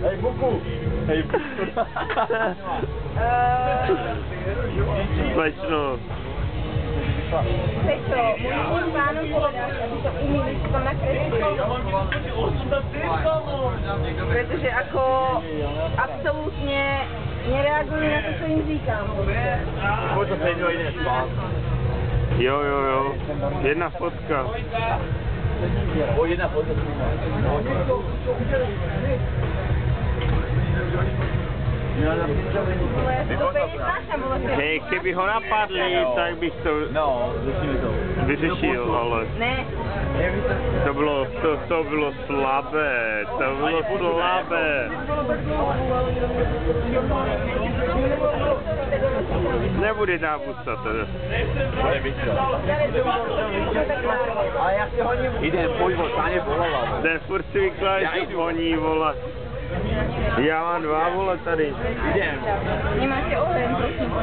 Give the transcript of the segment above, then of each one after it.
Hej, Buku! Hej, Buku! Slečno. Pečo, můžu pánu povedat, aby to uměli si to nakreslit. Protože jako absolutně nereagují na to, co jim říkám. Pojď to stejně jde spát. Jo. Jedna fotka. Jedna fotka. Hej, kdyby ho napadli, tak bych to vyřešil, ale Ne. to bylo slabé, Nebude nábusta to. Ale já si honím. Jdem, pojď, stáně volala. Ten furt si vykládá, že honí vola. Já mám 2 vole tady. Jdem. Nemáte oheň, prosím.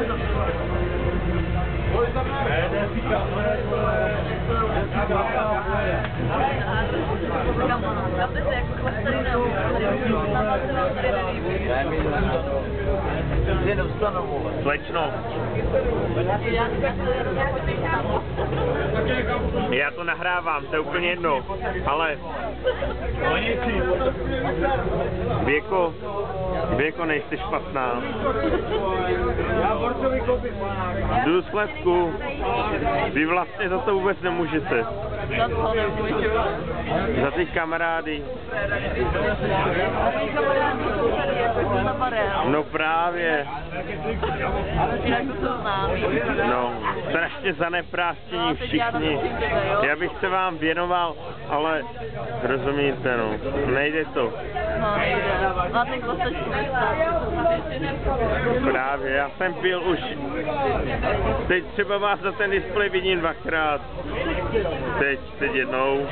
Slečno. Já to nahrávám, to je úplně jedno, ale Věko, nejsi špatná. Jdu z Lesku. Vy vlastně za to vůbec nemůžete. Za ty kamarády. No právě. No, strašně zanepráštění všichni. Já bych se vám věnoval, ale rozumíte, no, nejde to. Právě, já jsem pil už. Teď třeba vás za ten displej vidím 2krát. Teď jednou.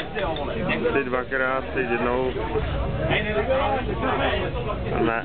Teď 2krát, teď jednou. Ne.